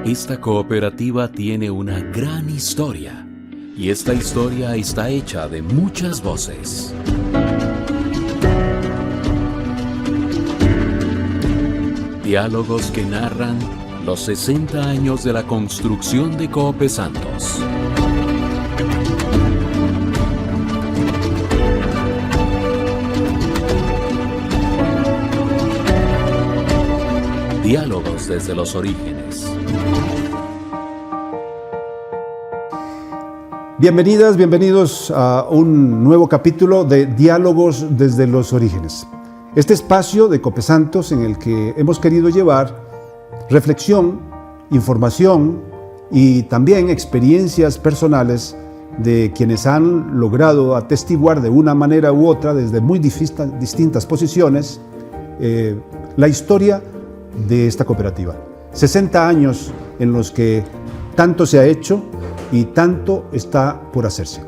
Esta cooperativa tiene una gran historia y esta historia está hecha de muchas voces. Diálogos que narran los 60 años de la construcción de Cope Santos. Diálogos desde los orígenes. Bienvenidas, bienvenidos a un nuevo capítulo de Diálogos desde los orígenes. Este espacio de Cope Santos en el que hemos querido llevar reflexión, información y también experiencias personales de quienes han logrado atestiguar de una manera u otra, desde muy distintas posiciones, la historia de esta cooperativa. 60 años en los que tanto se ha hecho y tanto está por hacerse.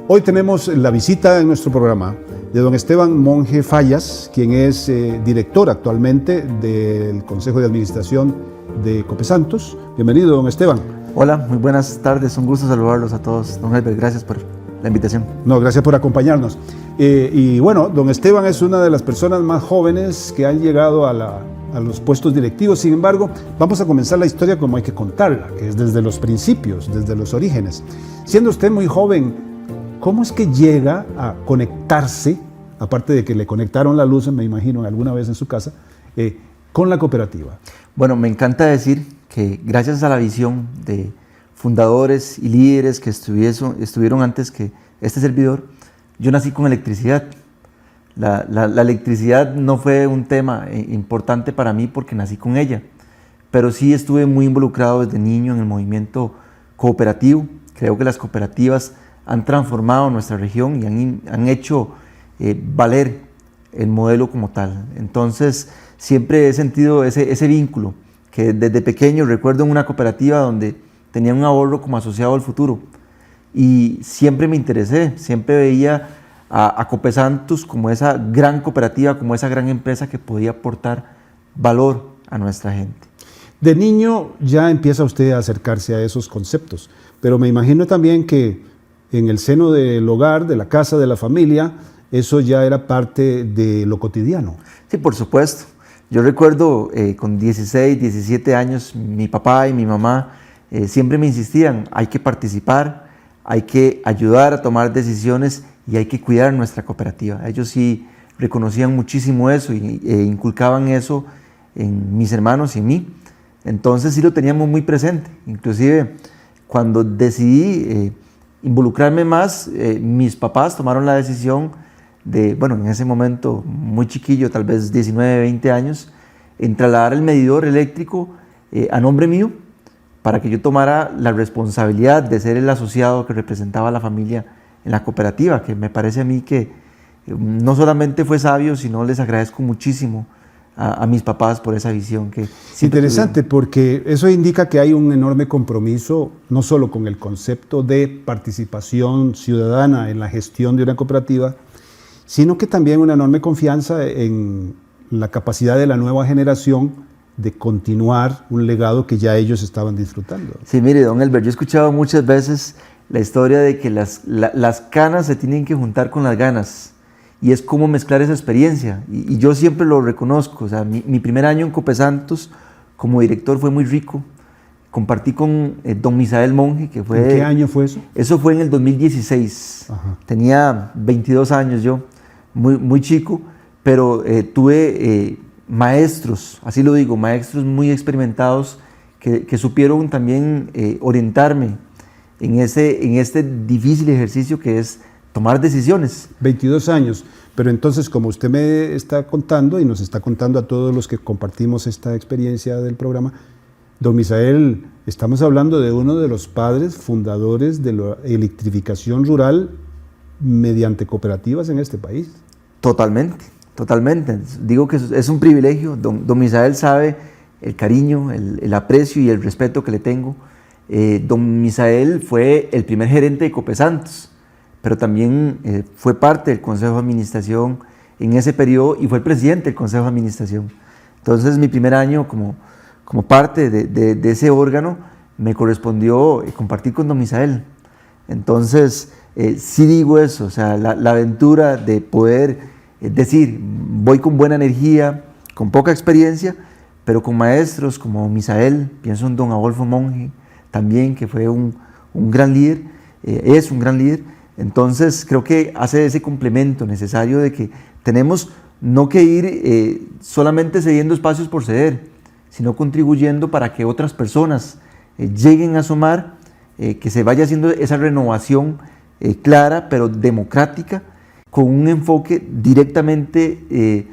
Hoy tenemos la visita en nuestro programa de don Esteban Monge Fallas, quien es director actualmente del Consejo de Administración de Cope Santos. Bienvenido, don Esteban. Hola, muy buenas tardes, un gusto saludarlos a todos. Don Herbert, gracias por la invitación. No, gracias por acompañarnos. Y bueno, don Esteban es una de las personas más jóvenes que han llegado a los puestos directivos. Sin embargo, vamos a comenzar la historia como hay que contarla, que es desde los principios, desde los orígenes. Siendo usted muy joven, ¿cómo es que llega a conectarse, aparte de que le conectaron la luz, me imagino, alguna vez en su casa, con la cooperativa? Bueno, me encanta decir que gracias a la visión de fundadores y líderes que estuvieron antes que este servidor, yo nací con electricidad. La electricidad no fue un tema importante para mí porque nací con ella, pero sí estuve muy involucrado desde niño en el movimiento cooperativo. Creo que las cooperativas han transformado nuestra región y han hecho valer el modelo como tal. Entonces siempre he sentido ese vínculo, que desde pequeño recuerdo en una cooperativa donde tenía un ahorro como asociado al futuro y siempre me interesé, siempre veía a Cope Santos como esa gran cooperativa, como esa gran empresa que podía aportar valor a nuestra gente. De niño ya empieza usted a acercarse a esos conceptos, pero me imagino también que en el seno del hogar, de la casa, de la familia, eso ya era parte de lo cotidiano. Sí, por supuesto. Yo recuerdo con 16, 17 años, mi papá y mi mamá siempre me insistían, hay que participar, hay que ayudar a tomar decisiones y hay que cuidar nuestra cooperativa. Ellos sí reconocían muchísimo eso e inculcaban eso en mis hermanos y en mí. Entonces sí lo teníamos muy presente. Inclusive cuando decidí involucrarme más, mis papás tomaron la decisión de, bueno, en ese momento muy chiquillo, tal vez 19, 20 años, en trasladar el medidor eléctrico a nombre mío para que yo tomara la responsabilidad de ser el asociado que representaba a la familia en la cooperativa, que me parece a mí que no solamente fue sabio, sino les agradezco muchísimo a mis papás por esa visión. Que interesante, porque eso indica que hay un enorme compromiso, no solo con el concepto de participación ciudadana en la gestión de una cooperativa, sino que también una enorme confianza en la capacidad de la nueva generación de continuar un legado que ya ellos estaban disfrutando. Sí, mire, don Elber, yo he escuchado muchas veces la historia de que las canas se tienen que juntar con las ganas y es como mezclar esa experiencia y yo siempre lo reconozco. O sea, mi primer año en Cope Santos como director fue muy rico. Compartí con don Misael Monge, que fue... ¿En qué año fue eso? Eso fue en el 2016. Ajá. Tenía 22 años yo, muy chico, pero tuve maestros, así lo digo, maestros muy experimentados que supieron también orientarme en este difícil ejercicio que es tomar decisiones. 22 años, pero entonces como usted me está contando y nos está contando a todos los que compartimos esta experiencia del programa, don Misael, estamos hablando de uno de los padres fundadores de la electrificación rural mediante cooperativas en este país. Totalmente, totalmente. Digo que es un privilegio. Don Misael sabe el cariño, el aprecio y el respeto que le tengo. Don Misael fue el primer gerente de Cope Santos, pero también fue parte del Consejo de Administración en ese periodo y fue el presidente del Consejo de Administración. Entonces mi primer año como parte de ese órgano, me correspondió compartir con don Misael. Entonces, sí digo eso, o sea, la aventura de poder decir, voy con buena energía, con poca experiencia, pero con maestros como don Misael, pienso en don Adolfo Monge, también, que fue un gran líder, es un gran líder. Entonces, creo que hace ese complemento necesario de que tenemos no que ir solamente cediendo espacios por ceder, sino contribuyendo para que otras personas lleguen a sumar, que se vaya haciendo esa renovación clara pero democrática, con un enfoque directamente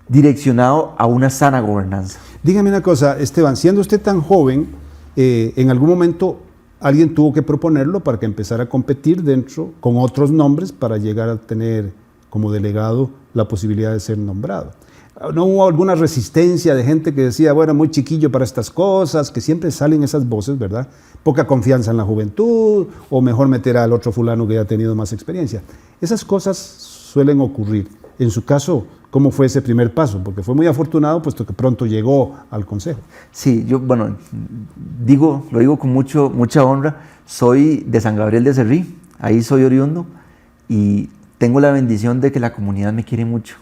direccionado a una sana gobernanza. Dígame una cosa, Esteban, siendo usted tan joven, en algún momento alguien tuvo que proponerlo para que empezara a competir dentro con otros nombres para llegar a tener como delegado la posibilidad de ser nombrado. ¿No hubo alguna resistencia de gente que decía, bueno, muy chiquillo para estas cosas, que siempre salen esas voces, ¿verdad? Poca confianza en la juventud, o mejor meter al otro fulano que ya ha tenido más experiencia? Esas cosas suelen ocurrir. En su caso, ¿cómo fue ese primer paso? Porque fue muy afortunado, puesto que pronto llegó al consejo. Sí, yo, bueno, lo digo con mucha honra, soy de San Gabriel de Cerrí, ahí soy oriundo, y tengo la bendición de que la comunidad me quiere mucho.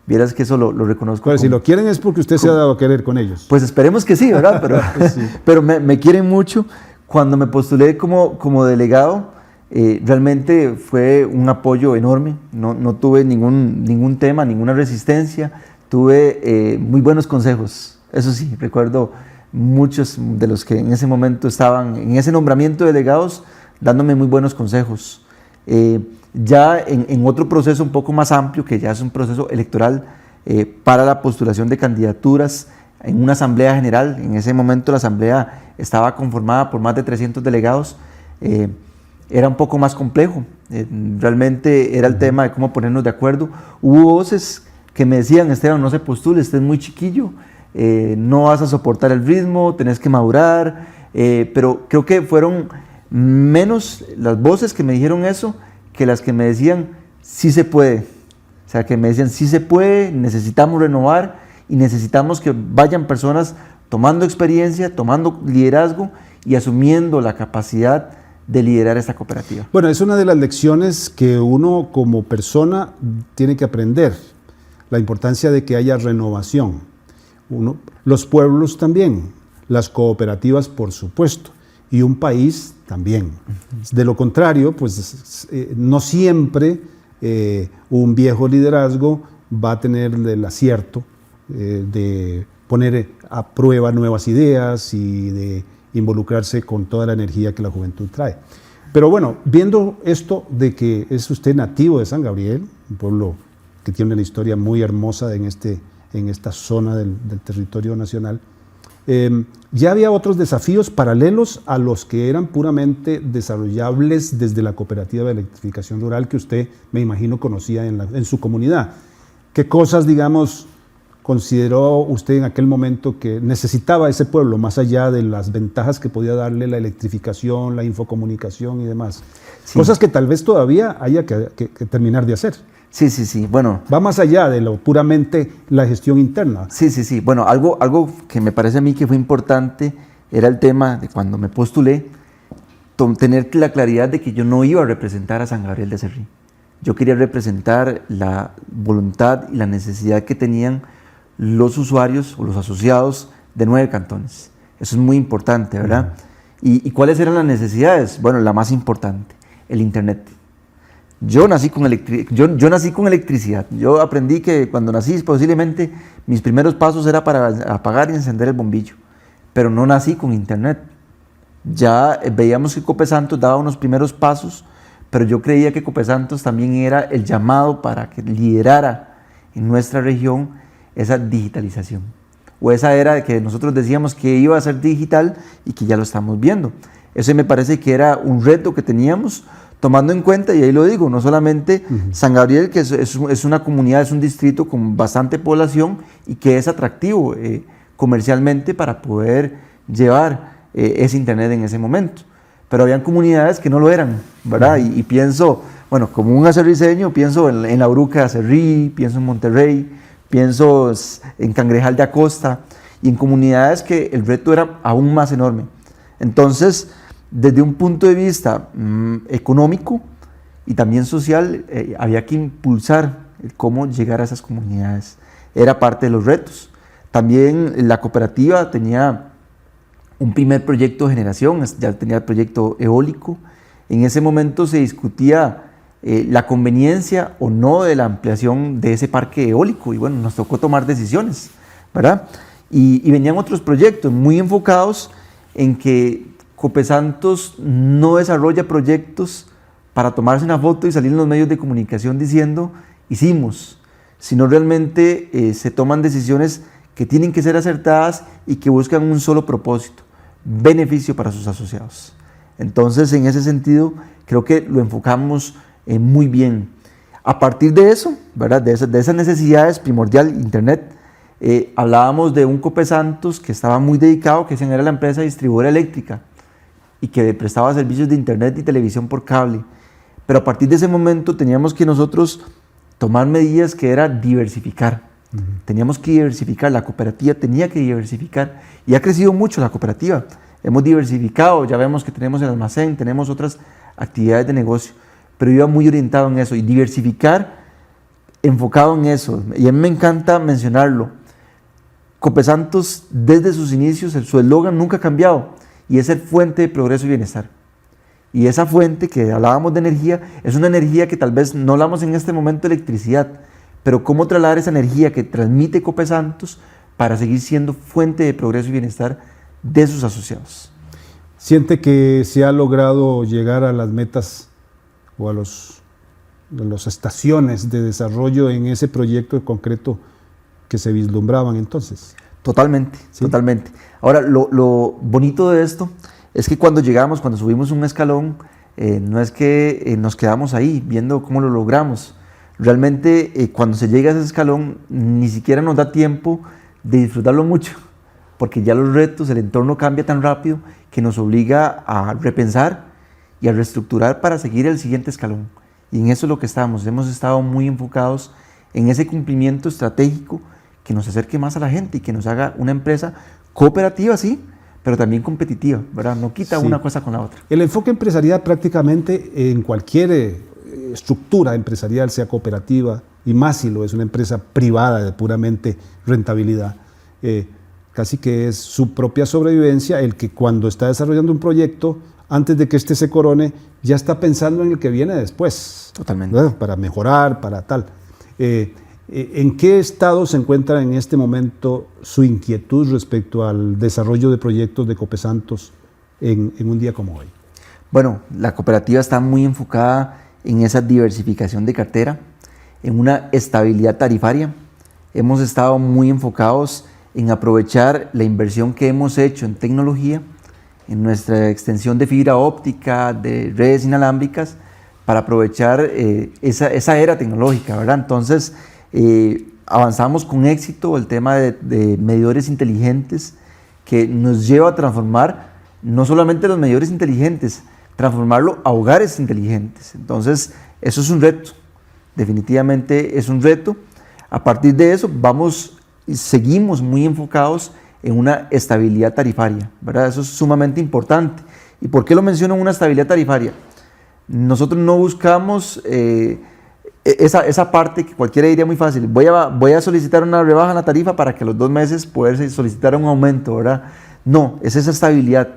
Vieras que eso lo reconozco. Pero si lo quieren es porque usted se ha dado a querer con ellos. Pues esperemos que sí, ¿verdad? Pero, sí. Pero me quieren mucho. Cuando me postulé como delegado, realmente fue un apoyo enorme. No tuve ningún tema, ninguna resistencia. Tuve muy buenos consejos. Eso sí, recuerdo muchos de los que en ese momento estaban en ese nombramiento de delegados dándome muy buenos consejos. Ya en otro proceso un poco más amplio, que ya es un proceso electoral para la postulación de candidaturas en una asamblea general. En ese momento la asamblea estaba conformada por más de 300 delegados. Era un poco más complejo. Realmente era el tema de cómo ponernos de acuerdo. Hubo voces que me decían, Esteban, no se postule, usted es muy chiquillo, no vas a soportar el ritmo, tenés que madurar. Pero creo que fueron menos las voces que me dijeron eso que las que me decían, sí se puede. O sea, que me decían, sí se puede, necesitamos renovar y necesitamos que vayan personas tomando experiencia, tomando liderazgo y asumiendo la capacidad de liderar esta cooperativa. Bueno, es una de las lecciones que uno como persona tiene que aprender, la importancia de que haya renovación. Los pueblos también, las cooperativas por supuesto, y un país también. De lo contrario, pues no siempre un viejo liderazgo va a tener el acierto de poner a prueba nuevas ideas y de involucrarse con toda la energía que la juventud trae. Pero bueno, viendo esto de que es usted nativo de San Gabriel, un pueblo que tiene una historia muy hermosa en esta zona del territorio nacional, ya había otros desafíos paralelos a los que eran puramente desarrollables desde la cooperativa de electrificación rural que usted, me imagino, conocía en su comunidad. ¿Qué cosas, digamos, consideró usted en aquel momento que necesitaba ese pueblo, más allá de las ventajas que podía darle la electrificación, la infocomunicación y demás? Sí. Cosas que tal vez todavía haya que terminar de hacer. Sí. Bueno. Va más allá de lo puramente la gestión interna. Sí. Bueno, algo que me parece a mí que fue importante era el tema de cuando me postulé, tener la claridad de que yo no iba a representar a San Gabriel de Cerrí. Yo quería representar la voluntad y la necesidad que tenían los usuarios o los asociados de 9 cantones. Eso es muy importante, ¿verdad? ¿Y cuáles eran las necesidades? Bueno, la más importante, el Internet. Yo nací con electricidad. Yo aprendí que cuando nací, posiblemente mis primeros pasos era para apagar y encender el bombillo, pero no nací con Internet. Ya veíamos que Copesantos daba unos primeros pasos, pero yo creía que Copesantos también era el llamado para que liderara en nuestra región esa digitalización, o esa era de que nosotros decíamos que iba a ser digital y que ya lo estamos viendo. Eso me parece que era un reto que teníamos, tomando en cuenta, y ahí lo digo, no solamente San Gabriel, que es una comunidad, es un distrito con bastante población y que es atractivo comercialmente para poder llevar ese Internet en ese momento. Pero habían comunidades que no lo eran, ¿verdad? Y pienso, bueno, como un acerriceño, pienso en la Bruca de Acerrí, pienso en Monterrey, pienso en Cangrejal de Acosta, y en comunidades que el reto era aún más enorme. Entonces, desde un punto de vista económico y también social, había que impulsar cómo llegar a esas comunidades. Era parte de los retos. También la cooperativa tenía un primer proyecto de generación, ya tenía el proyecto eólico. En ese momento se discutía la conveniencia o no de la ampliación de ese parque eólico y bueno, nos tocó tomar decisiones, ¿verdad? Y venían otros proyectos muy enfocados en que Copesantos no desarrolla proyectos para tomarse una foto y salir en los medios de comunicación diciendo hicimos, sino realmente se toman decisiones que tienen que ser acertadas y que buscan un solo propósito, beneficio para sus asociados. Entonces, en ese sentido, creo que lo enfocamos muy bien. A partir de eso, ¿verdad? De esas necesidades primordial Internet, hablábamos de un Copesantos que estaba muy dedicado, que era la empresa distribuidora eléctrica y que prestaba servicios de Internet y televisión por cable. Pero a partir de ese momento teníamos que nosotros tomar medidas que era diversificar. Teníamos que diversificar, la cooperativa tenía que diversificar y ha crecido mucho la cooperativa. Hemos diversificado, ya vemos que tenemos el almacén, tenemos otras actividades de negocio, pero iba muy orientado en eso y diversificar enfocado en eso. Y a mí me encanta mencionarlo. Copesantos desde sus inicios, su eslogan nunca ha cambiado y es ser fuente de progreso y bienestar. Y esa fuente que hablábamos de energía, es una energía que tal vez no hablamos en este momento de electricidad, pero cómo trasladar esa energía que transmite Copesantos para seguir siendo fuente de progreso y bienestar de sus asociados. ¿Siente que se ha logrado llegar a las metas o a las estaciones de desarrollo en ese proyecto concreto que se vislumbraban entonces? Totalmente, ¿sí? Totalmente. Ahora, lo bonito de esto es que cuando llegamos, cuando subimos un escalón, no es que nos quedamos ahí viendo cómo lo logramos. Realmente, cuando se llega a ese escalón, ni siquiera nos da tiempo de disfrutarlo mucho, porque ya los retos, el entorno cambia tan rápido que nos obliga a repensar y a reestructurar para seguir el siguiente escalón. Y en eso es lo que estamos. Hemos estado muy enfocados en ese cumplimiento estratégico que nos acerque más a la gente y que nos haga una empresa cooperativa, sí, pero también competitiva, ¿verdad? No quita una cosa con la otra. El enfoque empresarial prácticamente en cualquier estructura empresarial, sea cooperativa, y más si lo es una empresa privada de puramente rentabilidad, casi que es su propia sobrevivencia el que cuando está desarrollando un proyecto, antes de que este se corone, ya está pensando en el que viene después. Totalmente. ¿Verdad? Para mejorar, para tal. ¿En qué estado se encuentra en este momento su inquietud respecto al desarrollo de proyectos de Copesantos en un día como hoy? Bueno, la cooperativa está muy enfocada en esa diversificación de cartera, en una estabilidad tarifaria. Hemos estado muy enfocados en aprovechar la inversión que hemos hecho en tecnología, en nuestra extensión de fibra óptica, de redes inalámbricas, para aprovechar esa era tecnológica, ¿verdad? Entonces, avanzamos con éxito el tema de medidores inteligentes que nos lleva a transformar no solamente los medidores inteligentes, transformarlo a hogares inteligentes. Entonces, eso es un reto, definitivamente es un reto. A partir de eso, seguimos muy enfocados en una estabilidad tarifaria, ¿verdad? Eso es sumamente importante. ¿Y por qué lo menciono en una estabilidad tarifaria? Nosotros no buscamos esa parte que cualquiera diría muy fácil, voy a solicitar una rebaja en la tarifa para que a los 2 meses poder solicitar un aumento, ¿verdad? No, es esa estabilidad.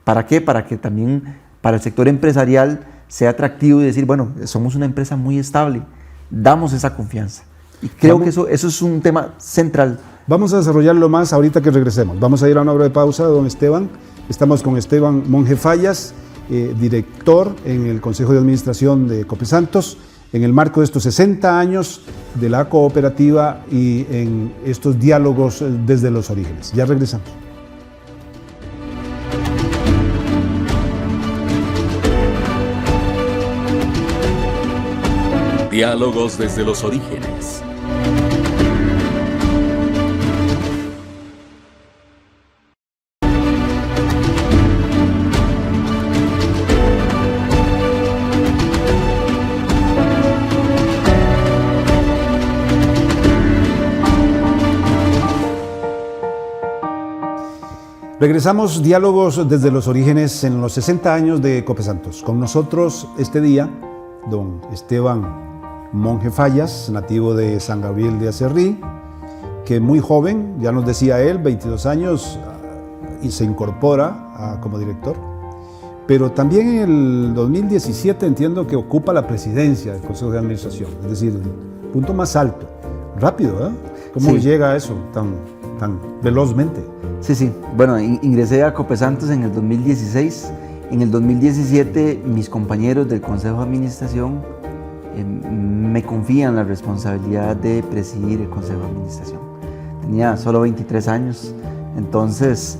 ¿Para qué? Para que también para el sector empresarial sea atractivo y decir, bueno, somos una empresa muy estable, damos esa confianza. Y creo que eso es un tema central. Vamos a desarrollarlo más ahorita que regresemos. Vamos a ir a una breve pausa, don Esteban. Estamos con Esteban Monge Fallas, director en el Consejo de Administración de Copesantos, en el marco de estos 60 años de la cooperativa y en estos diálogos desde los orígenes. Ya regresamos. Diálogos desde los orígenes. Regresamos diálogos desde los orígenes en los 60 años de Copesantos. Con nosotros este día, don Esteban Monge Fallas, nativo de San Gabriel de Acerrí, que muy joven, ya nos decía él, 22 años, y se incorpora como director. Pero también en el 2017 entiendo que ocupa la presidencia del Consejo de Administración, es decir, el punto más alto. Rápido, ¿eh? ¿Cómo Sí. llega a eso tan velozmente? Sí. Bueno, ingresé a Copesantos en el 2016. En el 2017 mis compañeros del Consejo de Administración me confían la responsabilidad de presidir el Consejo de Administración. Tenía solo 23 años, entonces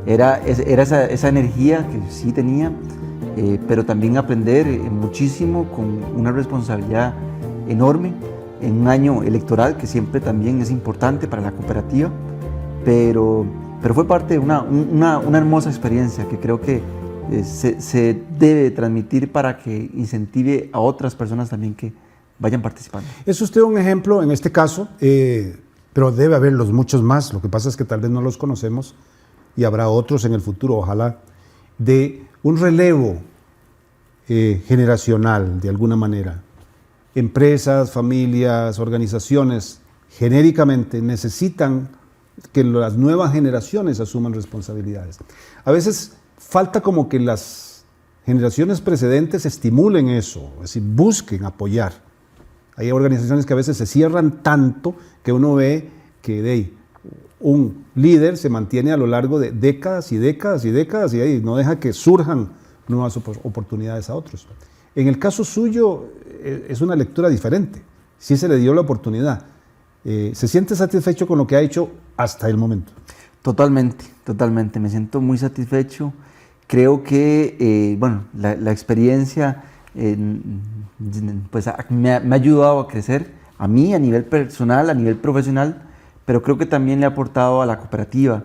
era esa energía que sí tenía, pero también aprender muchísimo con una responsabilidad enorme en un año electoral que siempre también es importante para la cooperativa, pero fue parte de una hermosa experiencia que creo que se debe transmitir para que incentive a otras personas también que vayan participando. Es usted un ejemplo en este caso, pero debe haberlos muchos más. Lo que pasa es que tal vez no los conocemos y habrá otros en el futuro, ojalá, de un relevo generacional de alguna manera. Empresas, familias, organizaciones, genéricamente necesitan que las nuevas generaciones asuman responsabilidades. A veces falta como que las generaciones precedentes estimulen eso, es decir, busquen apoyar. Hay organizaciones que a veces se cierran tanto que uno ve que un líder se mantiene a lo largo de décadas y décadas y décadas y no deja que surjan nuevas oportunidades a otros. En el caso suyo es una lectura diferente, sí se le dio la oportunidad. ¿Se siente satisfecho con lo que ha hecho hasta el momento? Totalmente, me siento muy satisfecho. Creo que la experiencia pues me ha ayudado a crecer, a mí a nivel personal, a nivel profesional, pero creo que también le ha aportado a la cooperativa.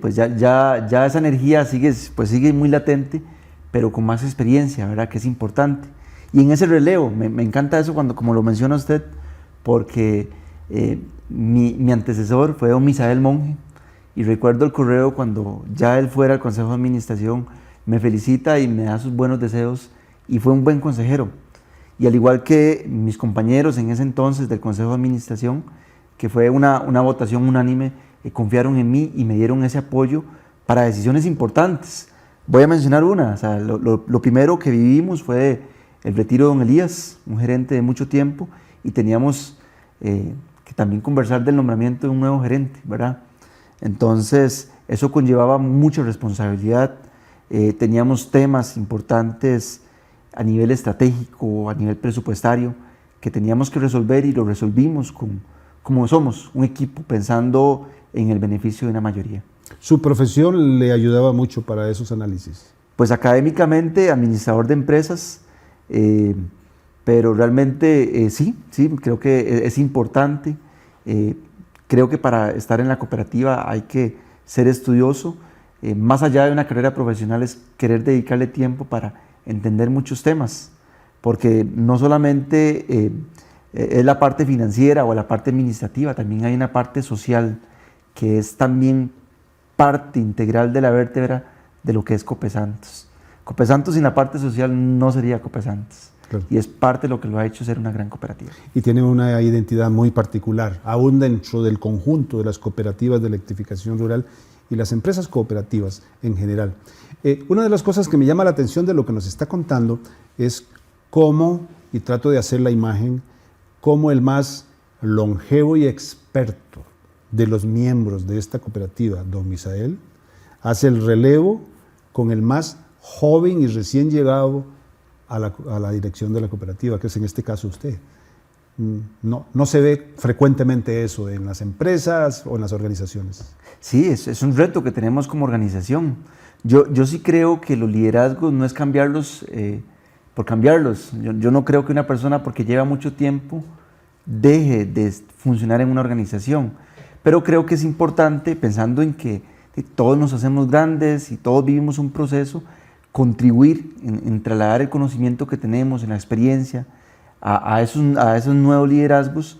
Pues ya esa energía sigue muy latente, pero con más experiencia, ¿verdad? Que es importante. Y en ese relevo, me encanta eso como lo menciona usted, porque mi antecesor fue don Misael Monge, y recuerdo el correo cuando ya él fuera al Consejo de Administración, me felicita y me da sus buenos deseos, y fue un buen consejero. Y al igual que mis compañeros en ese entonces del Consejo de Administración, que fue una votación unánime, confiaron en mí y me dieron ese apoyo para decisiones importantes. Voy a mencionar una. O sea, lo primero que vivimos fue el retiro de don Elías, un gerente de mucho tiempo, y teníamos que también conversar del nombramiento de un nuevo gerente, ¿verdad? Entonces, eso conllevaba mucha responsabilidad. Teníamos temas importantes a nivel estratégico, a nivel presupuestario, que teníamos que resolver, y lo resolvimos como somos, un equipo, pensando en el beneficio de una mayoría. ¿Su profesión le ayudaba mucho para esos análisis? Pues académicamente, administrador de empresas, pero realmente sí, creo que es importante. Creo que para estar en la cooperativa hay que ser estudioso. Más allá de una carrera profesional es querer dedicarle tiempo para entender muchos temas, porque no solamente es la parte financiera o la parte administrativa, también hay una parte social que es también parte integral de la vértebra de lo que es Copesantos. Copesantos sin la parte social no sería Copesantos. Claro. Y es parte de lo que lo ha hecho ser una gran cooperativa. Y tiene una identidad muy particular, aún dentro del conjunto de las cooperativas de electrificación rural y las empresas cooperativas en general. Una de las cosas que me llama la atención de lo que nos está contando es cómo, y trato de hacer la imagen, cómo el más longevo y experto de los miembros de esta cooperativa, don Misael, hace el relevo con el más joven y recién llegado a la dirección de la cooperativa, que es en este caso usted. No se ve frecuentemente eso en las empresas o en las organizaciones. Sí, es un reto que tenemos como organización. Yo sí creo que los liderazgos no es cambiarlos por cambiarlos. Yo no creo que una persona, porque lleva mucho tiempo, deje de funcionar en una organización. Pero creo que es importante, pensando en que todos nos hacemos grandes y todos vivimos un proceso, contribuir en trasladar el conocimiento que tenemos, en la experiencia, a esos nuevos liderazgos,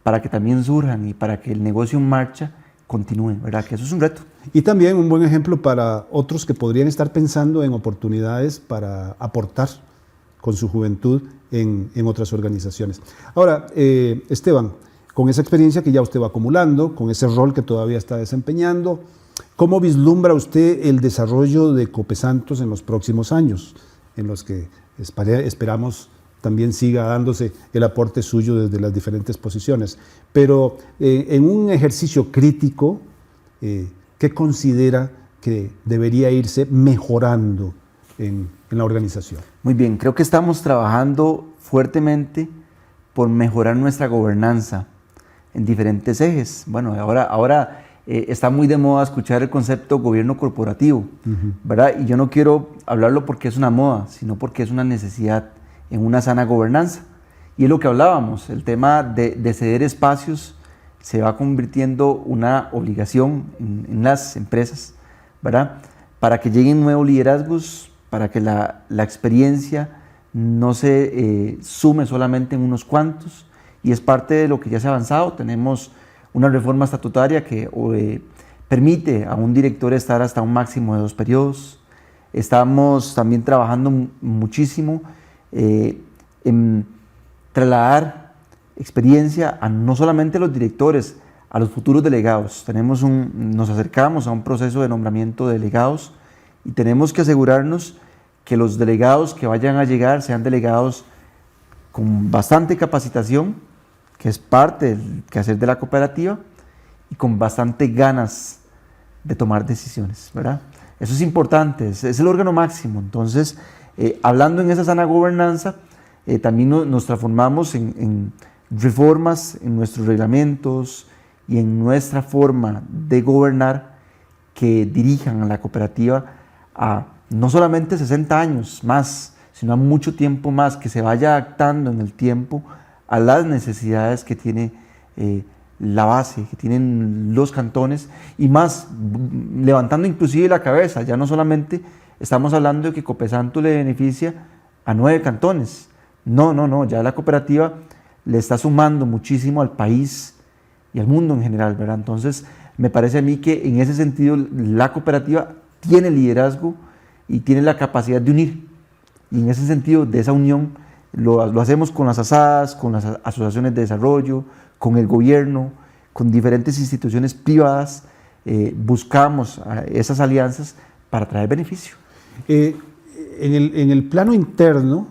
para que también surjan y para que el negocio en marcha continúe, ¿verdad? Que eso es un reto. Y también un buen ejemplo para otros que podrían estar pensando en oportunidades para aportar con su juventud en otras organizaciones. Ahora, Esteban, con esa experiencia que ya usted va acumulando, con ese rol que todavía está desempeñando, ¿cómo vislumbra usted el desarrollo de Copesantos en los próximos años, en los que esperamos también siga dándose el aporte suyo desde las diferentes posiciones? Pero en un ejercicio crítico, ¿qué considera que debería irse mejorando en la organización? Muy bien, creo que estamos trabajando fuertemente por mejorar nuestra gobernanza en diferentes ejes. Bueno, ahora está muy de moda escuchar el concepto gobierno corporativo, ¿verdad? Y yo no quiero hablarlo porque es una moda, sino porque es una necesidad en una sana gobernanza. Y es lo que hablábamos, el tema de ceder espacios se va convirtiendo una obligación en las empresas, ¿verdad? Para que lleguen nuevos liderazgos, para que la experiencia no se sume solamente en unos cuantos, y es parte de lo que ya se ha avanzado. Tenemos una reforma estatutaria que permite a un director estar hasta un máximo de 2 periodos. Estamos también trabajando muchísimo en trasladar experiencia a no solamente los directores, a los futuros delegados. Nos acercamos a un proceso de nombramiento de delegados y tenemos que asegurarnos que los delegados que vayan a llegar sean delegados con bastante capacitación, que es parte del quehacer de la cooperativa, y con bastante ganas de tomar decisiones, ¿verdad? Eso es importante, es el órgano máximo. Entonces, hablando en esa sana gobernanza, también nos transformamos en reformas en nuestros reglamentos y en nuestra forma de gobernar que dirijan a la cooperativa a no solamente 60 años más, sino a mucho tiempo más, que se vaya adaptando en el tiempo a las necesidades que tiene la base, que tienen los cantones, y más, levantando inclusive la cabeza. Ya no solamente estamos hablando de que Copesanto le beneficia a 9 cantones, no, ya la cooperativa le está sumando muchísimo al país y al mundo en general, ¿verdad? Entonces, me parece a mí que en ese sentido la cooperativa tiene liderazgo y tiene la capacidad de unir, y en ese sentido, de esa unión, lo hacemos con las asadas, con las asociaciones de desarrollo, con el gobierno, con diferentes instituciones privadas. Buscamos esas alianzas para traer beneficio. En el plano interno,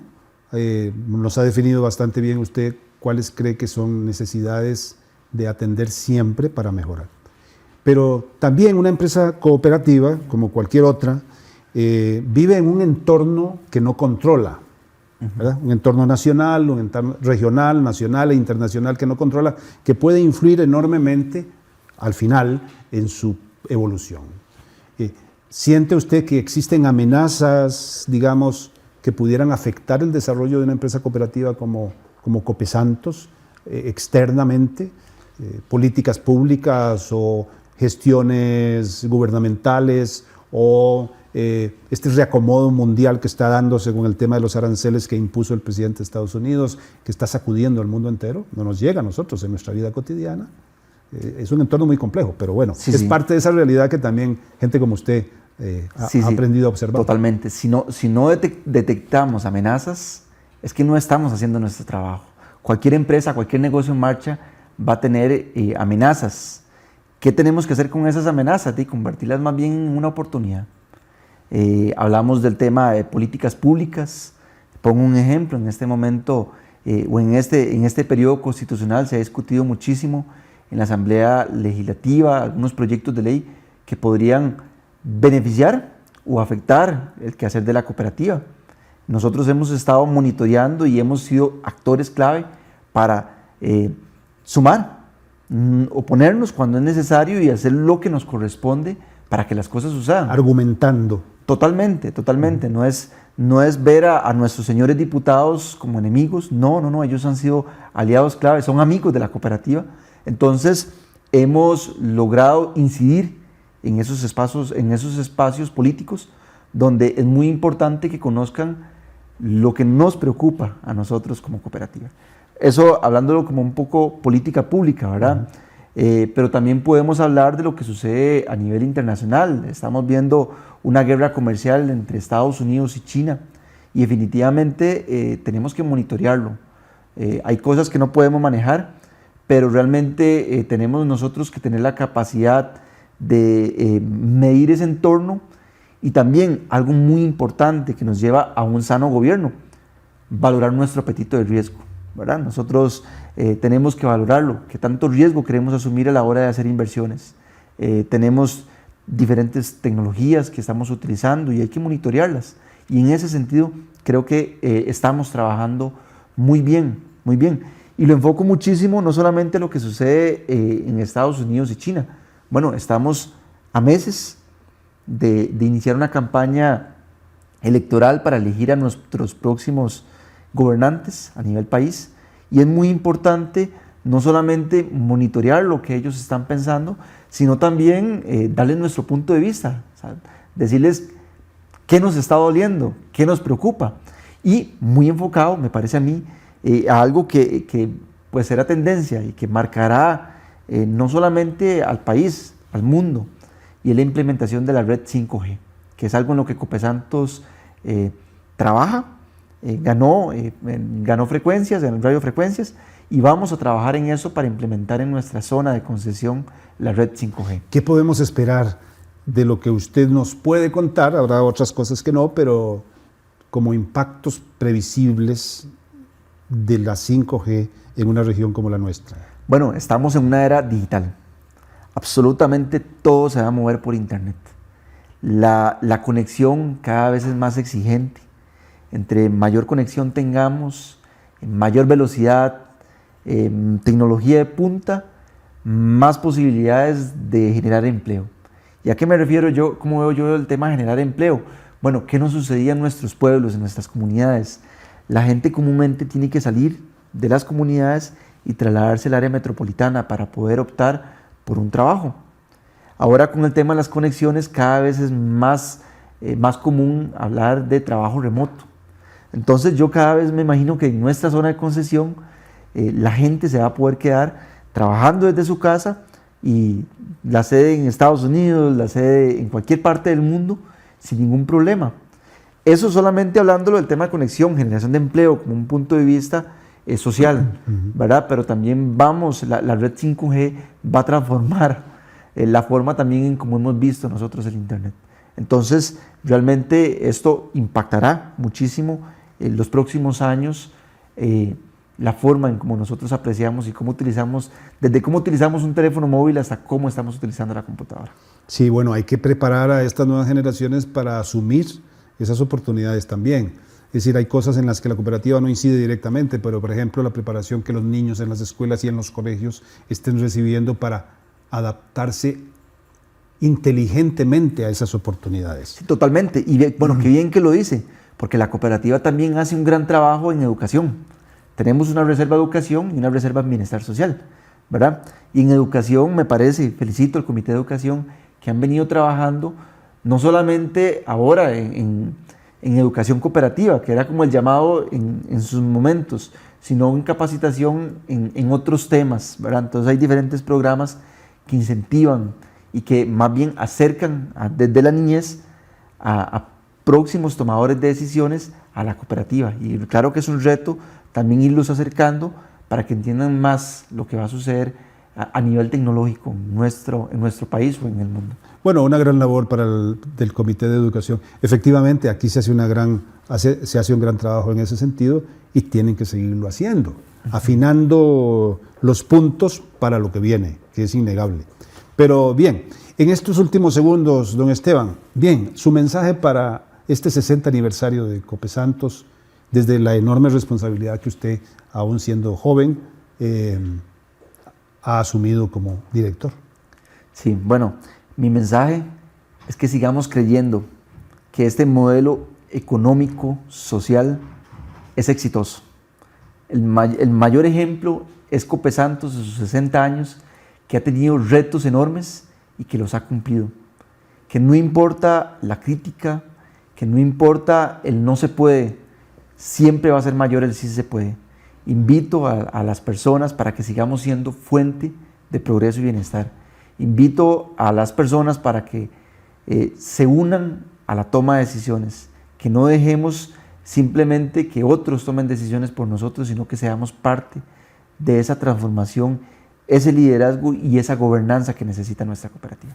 nos ha definido bastante bien usted cuáles cree que son necesidades de atender siempre para mejorar. Pero también una empresa cooperativa, como cualquier otra, vive en un entorno que no controla, ¿verdad? Un entorno nacional, un entorno regional, nacional e internacional que no controla, que puede influir enormemente al final en su evolución. ¿Siente usted que existen amenazas, digamos, que pudieran afectar el desarrollo de una empresa cooperativa como Copesantos externamente? Políticas públicas o gestiones gubernamentales o este reacomodo mundial que está dándose con el tema de los aranceles que impuso el presidente de Estados Unidos, que está sacudiendo al mundo entero. No nos llega a nosotros en nuestra vida cotidiana. Es un entorno muy complejo, pero bueno, es parte de esa realidad que también gente como usted ha aprendido a observar. Totalmente. Si no detectamos amenazas, es que no estamos haciendo nuestro trabajo. Cualquier empresa, cualquier negocio en marcha va a tener amenazas. ¿Qué tenemos que hacer con esas amenazas? Y convertirlas más bien en una oportunidad. Hablamos del tema de políticas públicas. Pongo un ejemplo, en este momento o en este periodo constitucional se ha discutido muchísimo en la Asamblea Legislativa algunos proyectos de ley que podrían beneficiar o afectar el quehacer de la cooperativa. Nosotros hemos estado monitoreando y hemos sido actores clave para sumar, oponernos cuando es necesario y hacer lo que nos corresponde para que las cosas sucedan. Argumentando. Totalmente. No es ver a nuestros señores diputados como enemigos. No, ellos han sido aliados clave, son amigos de la cooperativa. Entonces, hemos logrado incidir en esos espacios políticos donde es muy importante que conozcan lo que nos preocupa a nosotros como cooperativa. Eso hablándolo como un poco política pública, ¿verdad? pero también podemos hablar de lo que sucede a nivel internacional. Estamos viendo una guerra comercial entre Estados Unidos y China y definitivamente tenemos que monitorearlo. Hay cosas que no podemos manejar, pero realmente tenemos nosotros que tener la capacidad de medir ese entorno y también algo muy importante que nos lleva a un sano gobierno, valorar nuestro apetito de riesgo, ¿verdad? Nosotros tenemos que valorarlo, qué tanto riesgo queremos asumir a la hora de hacer inversiones. Tenemos diferentes tecnologías que estamos utilizando y hay que monitorearlas. Y en ese sentido creo que estamos trabajando muy bien, muy bien. Y lo enfoco muchísimo no solamente en lo que sucede en Estados Unidos y China. Bueno, estamos a meses de iniciar una campaña electoral para elegir a nuestros próximos gobernantes a nivel país y es muy importante no solamente monitorear lo que ellos están pensando, sino también darles nuestro punto de vista, ¿sabes? Decirles qué nos está doliendo, qué nos preocupa y muy enfocado, me parece a mí, a algo que pues será tendencia y que marcará no solamente al país, al mundo, y es la implementación de la red 5G, que es algo en lo que Copesantos trabaja, ganó frecuencias, en radiofrecuencias, y vamos a trabajar en eso para implementar en nuestra zona de concesión la red 5G. ¿Qué podemos esperar de lo que usted nos puede contar? Habrá otras cosas que no, pero como impactos previsibles de la 5G en una región como la nuestra. Bueno, estamos en una era digital. Absolutamente todo se va a mover por internet. La conexión cada vez es más exigente. Entre mayor conexión tengamos, mayor velocidad, tecnología de punta, más posibilidades de generar empleo. ¿Y a qué me refiero yo? ¿Cómo veo yo el tema de generar empleo? Bueno, ¿qué nos sucedía en nuestros pueblos, en nuestras comunidades? La gente comúnmente tiene que salir de las comunidades y trasladarse al área metropolitana para poder optar por un trabajo. Ahora con el tema de las conexiones cada vez es más común hablar de trabajo remoto. Entonces yo cada vez me imagino que en nuestra zona de concesión la gente se va a poder quedar trabajando desde su casa y la sede en Estados Unidos, la sede en cualquier parte del mundo sin ningún problema. Eso solamente hablándolo del tema de conexión, generación de empleo como un punto de vista social, ¿verdad? Pero también la red 5G va a transformar la forma también en cómo hemos visto nosotros el internet. Entonces, realmente esto impactará muchísimo en los próximos años la forma en cómo nosotros apreciamos y cómo utilizamos, desde cómo utilizamos un teléfono móvil hasta cómo estamos utilizando la computadora. Sí, bueno, hay que preparar a estas nuevas generaciones para asumir esas oportunidades también. Es decir, hay cosas en las que la cooperativa no incide directamente, pero por ejemplo la preparación que los niños en las escuelas y en los colegios estén recibiendo para adaptarse inteligentemente a esas oportunidades. Sí, totalmente, y bueno, qué bien que lo dice, porque la cooperativa también hace un gran trabajo en educación. Tenemos una reserva de educación y una reserva de bienestar social, ¿verdad? Y en educación me parece, felicito al Comité de Educación, que han venido trabajando no solamente ahora en educación cooperativa, que era como el llamado en sus momentos, sino en capacitación en otros temas, ¿verdad? Entonces hay diferentes programas que incentivan y que más bien acercan desde la niñez a próximos tomadores de decisiones a la cooperativa. Y claro que es un reto también irlos acercando para que entiendan más lo que va a suceder a nivel tecnológico en nuestro país o en el mundo. Bueno, una gran labor del Comité de Educación. Efectivamente, aquí se hace un gran trabajo en ese sentido y tienen que seguirlo haciendo, afinando los puntos para lo que viene, que es innegable. Pero bien, en estos últimos segundos, don Esteban, bien, su mensaje para este 60 aniversario de Copesantos, desde la enorme responsabilidad que usted, aún siendo joven, ha asumido como director. Sí, bueno, mi mensaje es que sigamos creyendo que este modelo económico, social, es exitoso. El mayor ejemplo es Copesantos de sus 60 años, que ha tenido retos enormes y que los ha cumplido. Que no importa la crítica, que no importa el no se puede, siempre va a ser mayor el sí se puede. Invito a las personas para que sigamos siendo fuente de progreso y bienestar. Invito a las personas para que se unan a la toma de decisiones, que no dejemos simplemente que otros tomen decisiones por nosotros, sino que seamos parte de esa transformación, ese liderazgo y esa gobernanza que necesita nuestra cooperativa.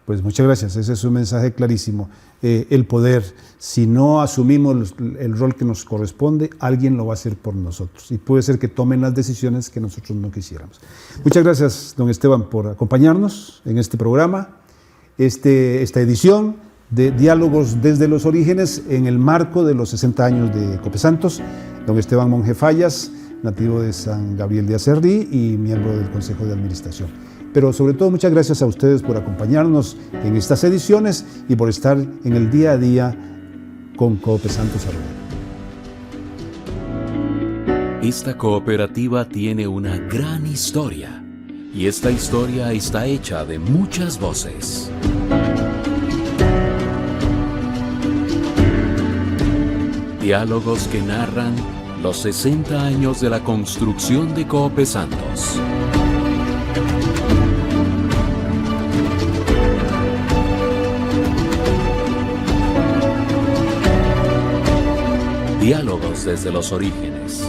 Pues muchas gracias, ese es un mensaje clarísimo. El poder, si no asumimos el rol que nos corresponde, alguien lo va a hacer por nosotros y puede ser que tomen las decisiones que nosotros no quisiéramos. Muchas gracias, don Esteban, por acompañarnos en este programa, esta edición de Diálogos desde los Orígenes en el marco de los 60 años de Copesantos. Don Esteban Monge Fallas, nativo de San Gabriel de Aserrí y miembro del Consejo de Administración. Pero sobre todo muchas gracias a ustedes por acompañarnos en estas ediciones y por estar en el día a día con Copesantos Arroyo. Esta cooperativa tiene una gran historia y esta historia está hecha de muchas voces. Diálogos que narran los 60 años de la construcción de Copesantos. Diálogos desde los orígenes.